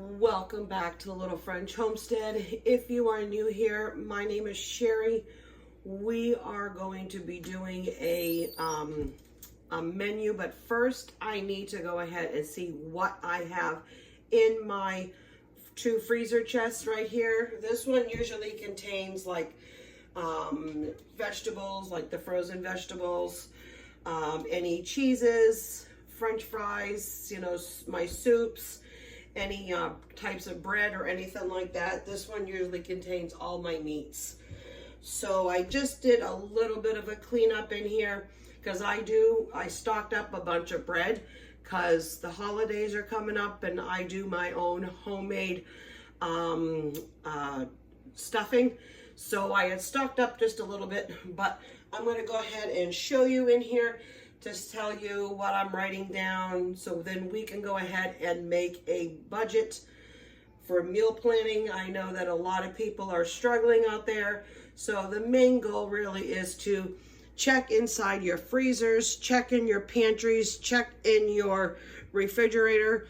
Welcome back to the Little French Homestead. If you are new here, my name is Sherry. We are going to be doing a menu, but first I need to go ahead and see what I have in my two freezer chests right here. This one usually contains like vegetables, like the frozen vegetables, any cheeses, French fries, you know, my soups, any types of bread or anything like that. This one usually contains all my meats. So I just did a little bit of a cleanup in here because I stocked up a bunch of bread because the holidays are coming up and I do my own homemade stuffing. So I had stocked up just a little bit, but I'm going to go ahead and show you in here to tell you what I'm writing down, so then we can go ahead and make a budget for meal planning. I know that a lot of people are struggling out there, so the main goal really is to check inside your freezers, check in your pantries, check in your refrigerator,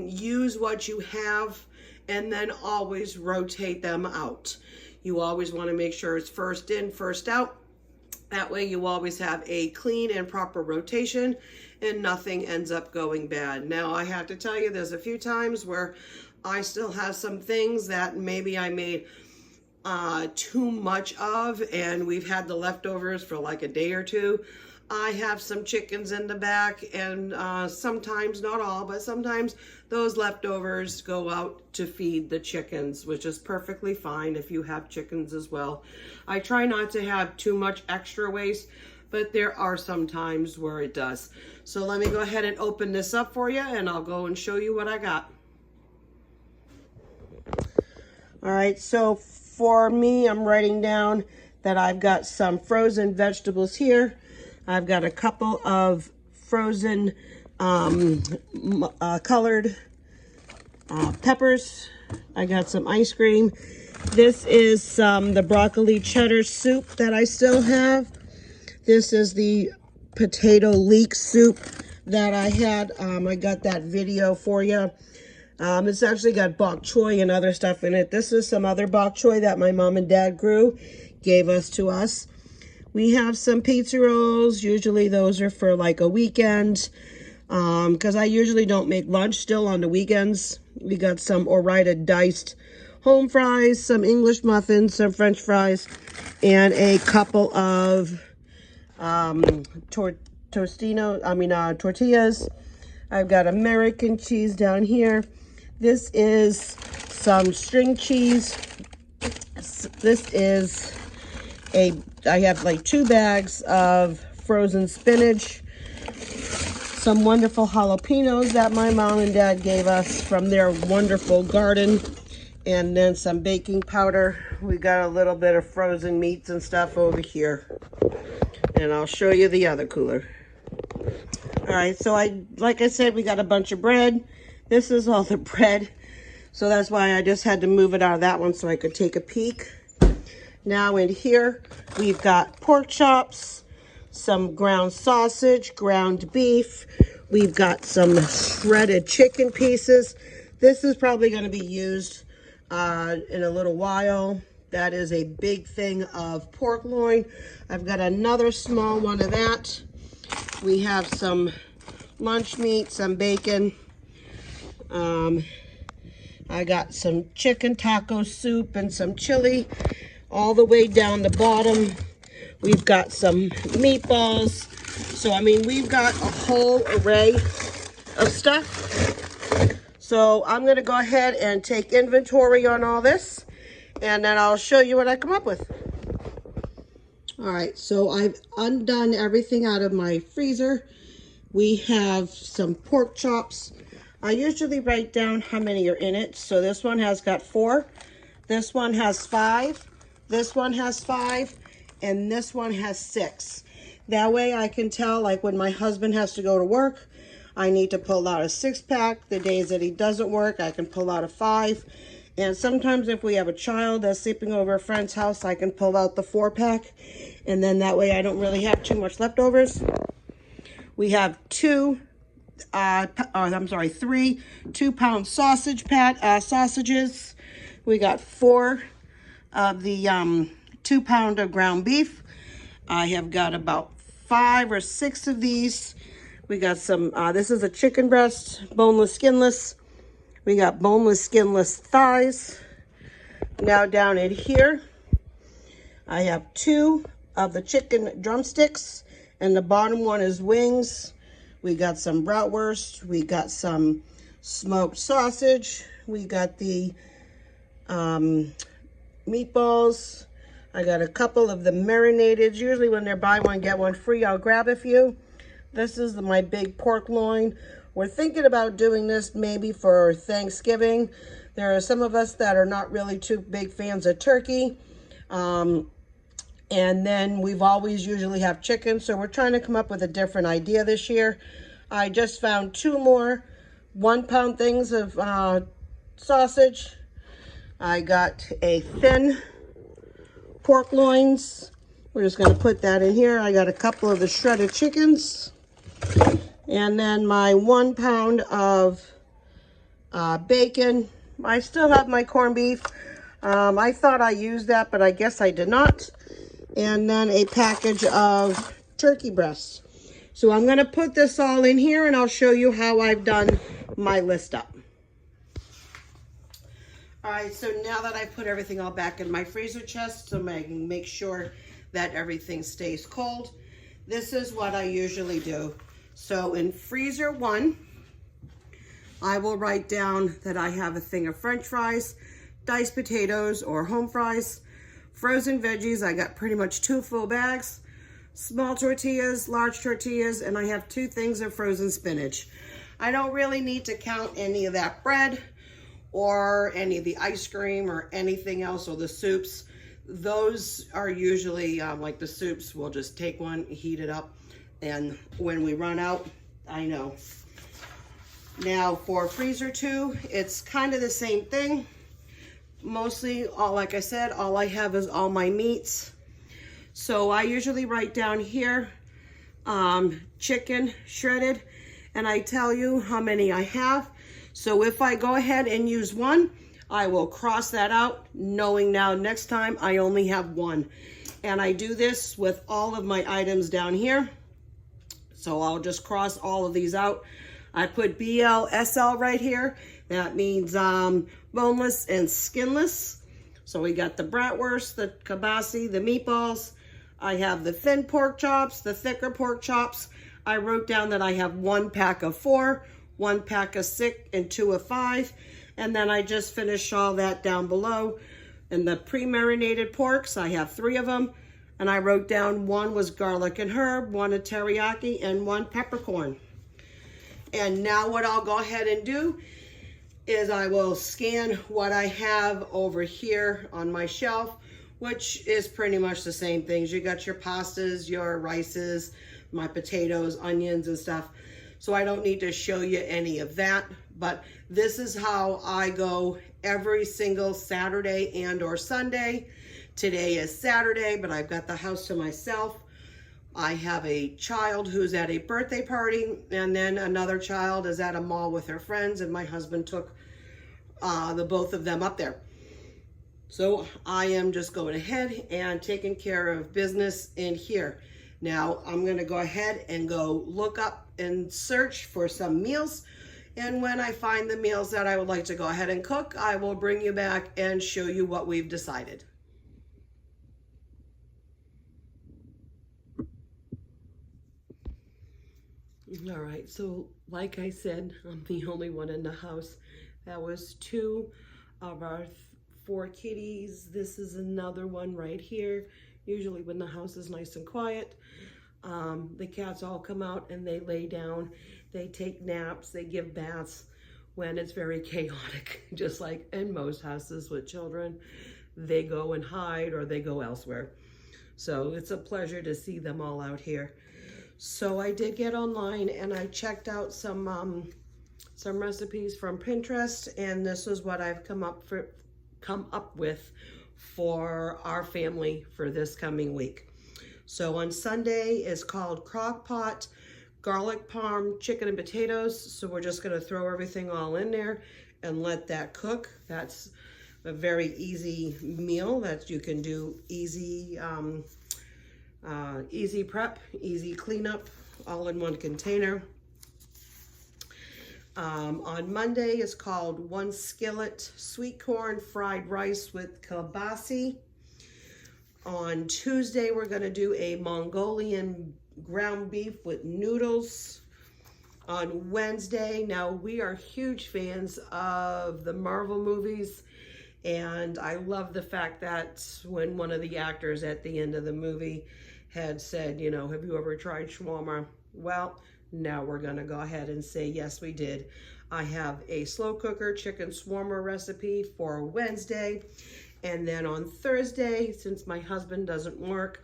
use what you have, and then always rotate them out. You always want to make sure it's first in, first out. That way you always have a clean and proper rotation and nothing ends up going bad. Now I have to tell you, there's a few times where I still have some things that maybe I made too much of and we've had the leftovers for like a day or two. I have some chickens in the back and sometimes, not all, but sometimes those leftovers go out to feed the chickens, which is perfectly fine if you have chickens as well. I try not to have too much extra waste, but there are some times where it does. So let me go ahead and open this up for you and I'll go and show you what I got. All right, so for me, I'm writing down that I've got some frozen vegetables here. I've got a couple of frozen colored peppers. I got some ice cream. This is the broccoli cheddar soup that I still have. This is the potato leek soup that I had. I got that video for you. It's actually got bok choy and other stuff in it. This is some other bok choy that my mom and dad grew, gave us to us. We have some pizza rolls. Usually those are for like a weekend because I usually don't make lunch still on the weekends. We got some Ore-Ida diced home fries, some English muffins, some French fries, and a couple of tortillas. I've got American cheese down here. This is some string cheese. This is I have like 2 bags of frozen spinach, some wonderful jalapenos that my mom and dad gave us from their wonderful garden, and then some baking powder. We got a little bit of frozen meats and stuff over here, and I'll show you the other cooler. All right, so like I said, we got a bunch of bread. This is all the bread, so that's why I just had to move it out of that one so I could take a peek. Now in here, we've got pork chops, some ground sausage, ground beef. We've got some shredded chicken pieces. This is probably going to be used in a little while. That is a big thing of pork loin. I've got another small one of that. We have some lunch meat, some bacon. I got some chicken taco soup and some chili. All the way down the bottom, we've got some meatballs. So, I mean, we've got a whole array of stuff. So, I'm going to go ahead and take inventory on all this, and then I'll show you what I come up with. All right, so I've undone everything out of my freezer. We have some pork chops. I usually write down how many are in it. So, this one has got 4. This one has 5. This one has 5, and this one has 6. That way I can tell, like when my husband has to go to work, I need to pull out a 6-pack. The days that he doesn't work, I can pull out a 5. And sometimes if we have a child that's sleeping over a friend's house, I can pull out the 4-pack. And then that way I don't really have too much leftovers. We have 2 3 2-pound sausages. We got 4 of the 2-pound of ground beef. I have got about 5 or 6 of these. We got some, this is a chicken breast, boneless, skinless. We got boneless, skinless thighs. Now down in here, I have 2 of the chicken drumsticks, and the bottom one is wings. We got some bratwurst. We got some smoked sausage. We got the meatballs. I got a couple of the marinated. Usually when they're buy one, get one free, I'll grab a few. This is my big pork loin. We're thinking about doing this maybe for Thanksgiving. There are some of us that are not really too big fans of turkey. And then we've always usually have chicken. So we're trying to come up with a different idea this year. I just found 2 more 1-pound things of sausage. I got a thin pork loins. We're just going to put that in here. I got a couple of the shredded chickens. And then my 1 pound of bacon. I still have my corned beef. I thought I used that, but I guess I did not. And then a package of turkey breasts. So I'm going to put this all in here and I'll show you how I've done my list up. All right, so now that I put everything all back in my freezer chest, so I can make sure that everything stays cold, this is what I usually do. So in freezer 1, I will write down that I have a thing of French fries, diced potatoes or home fries, frozen veggies. I got pretty much 2 full bags, small tortillas, large tortillas, and I have 2 things of frozen spinach. I don't really need to count any of that bread or any of the ice cream or anything else, or the soups. Those are usually like the soups, we'll just take one, heat it up, and when we run out, I know. Now for freezer 2, it's kind of the same thing. Mostly, like I said, all I have is all my meats. So I usually write down here, chicken shredded, and I tell you how many I have. So if I go ahead and use 1, I will cross that out, knowing now next time I only have 1. And I do this with all of my items down here. So I'll just cross all of these out. I put BLSL right here. That means boneless and skinless. So we got the bratwurst, the kibasi, the meatballs. I have the thin pork chops, the thicker pork chops. I wrote down that I have 1 pack of 4, 1 pack of 6, and 2 of 5. And then I just finished all that down below. And the pre-marinated porks, I have 3 of them. And I wrote down 1 was garlic and herb, 1 a teriyaki, and 1 peppercorn. And now what I'll go ahead and do is I will scan what I have over here on my shelf, which is pretty much the same things. You got your pastas, your rices, my potatoes, onions, and stuff. So I don't need to show you any of that, but this is how I go every single Saturday and or Sunday. Today is Saturday, but I've got the house to myself. I have a child who's at a birthday party, and then another child is at a mall with her friends, and my husband took the both of them up there. So I am just going ahead and taking care of business in here. Now I'm going to go ahead and go look up and search for some meals. And when I find the meals that I would like to go ahead and cook, I will bring you back and show you what we've decided. All right, so like I said, I'm the only one in the house. That was 2 of our 4 kitties. This is another one right here. Usually when the house is nice and quiet, the cats all come out and they lay down. They take naps, they give baths when it's very chaotic, just like in most houses with children. They go and hide or they go elsewhere. So it's a pleasure to see them all out here. So I did get online and I checked out some recipes from Pinterest, and this is what I've come up with for our family for this coming week. So on Sunday is called crock pot garlic parm, chicken and potatoes. So we're just gonna throw everything all in there and let that cook. That's a very easy meal that you can do easy, easy prep, easy cleanup, all in one container. On Monday is called One Skillet Sweet Corn Fried Rice with Kielbasa. On Tuesday, we're gonna do a Mongolian ground beef with noodles. On Wednesday, now we are huge fans of the Marvel movies, and I love the fact that when one of the actors at the end of the movie had said, you know, have you ever tried shawarma? Well, now we're gonna go ahead and say, yes, we did. I have a slow cooker chicken shawarma recipe for Wednesday. And then on Thursday, since my husband doesn't work,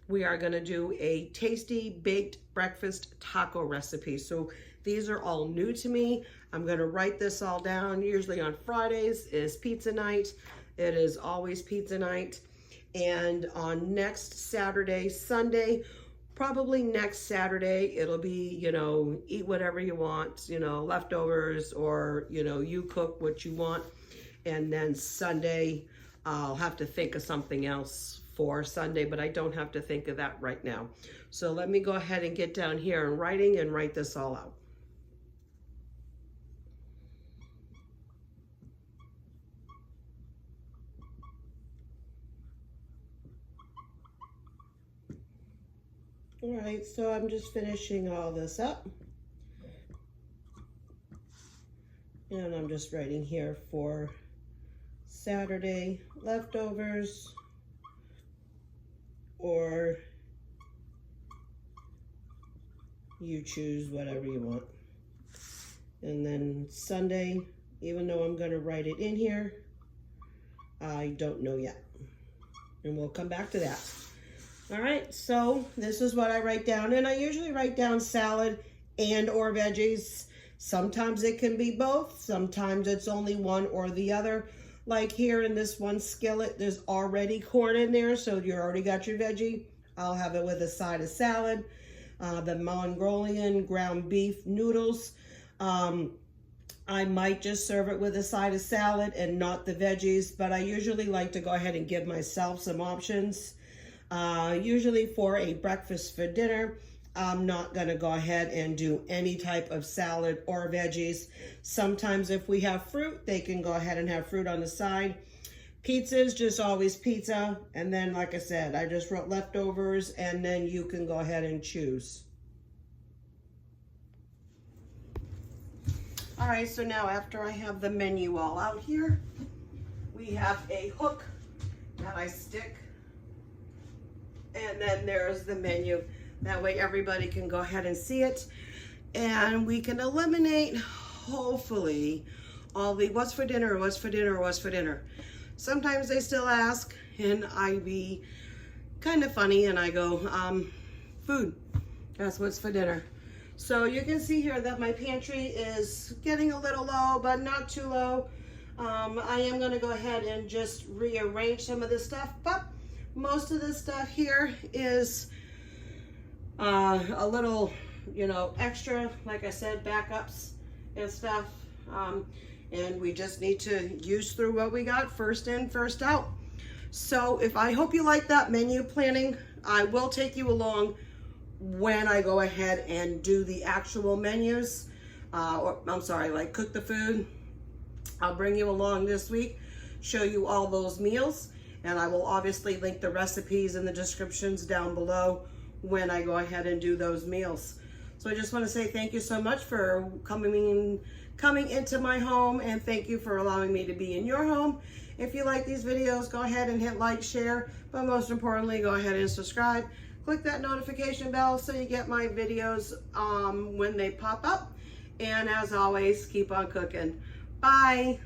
we are gonna do a tasty baked breakfast taco recipe. So these are all new to me. I'm gonna write this all down. Usually on Fridays is pizza night. It is always pizza night. And on next Saturday, Sunday, probably next Saturday, it'll be, you know, eat whatever you want, you know, leftovers, or, you know, you cook what you want. And then Sunday, I'll have to think of something else for Sunday, but I don't have to think of that right now. So let me go ahead and get down here in writing and write this all out. All right, so I'm just finishing all this up. And I'm just writing here for Saturday leftovers, or you choose whatever you want. And then Sunday, even though I'm gonna write it in here, I don't know yet. And we'll come back to that. All right, so this is what I write down, and I usually write down salad and or veggies. Sometimes it can be both, sometimes it's only one or the other. Like here in this one skillet, there's already corn in there, so you already got your veggie. I'll have it with a side of salad. The Mongolian ground beef noodles, I might just serve it with a side of salad and not the veggies, but I usually like to go ahead and give myself some options. Usually for a breakfast for dinner, I'm not gonna go ahead and do any type of salad or veggies. Sometimes if we have fruit, they can go ahead and have fruit on the side. Pizza is just always pizza. And then, like I said, I just wrote leftovers, and then you can go ahead and choose. All right, so now after I have the menu all out here, we have a hook that I stick, and then there's the menu. That way everybody can go ahead and see it, and we can eliminate, hopefully, all the what's for dinner, what's for dinner, what's for dinner. Sometimes they still ask, and I be kind of funny, and I go, food, that's what's for dinner. So you can see here that my pantry is getting a little low, but not too low. I am gonna go ahead and just rearrange some of this stuff, but most of this stuff here is a little, you know, extra, like I said, backups and stuff. And we just need to use through what we got, first in, first out. So I hope you like that menu planning. I will take you along when I go ahead and do the actual menus, or I'm sorry, like cook the food. I'll bring you along this week, show you all those meals, and I will obviously link the recipes in the descriptions down below when I go ahead and do those meals. So I just want to say thank you so much for coming into my home, and thank you for allowing me to be in your home. If you like these videos, go ahead and hit like, share, but most importantly, go ahead and subscribe. Click that notification bell so you get my videos when they pop up. And as always, keep on cooking. Bye.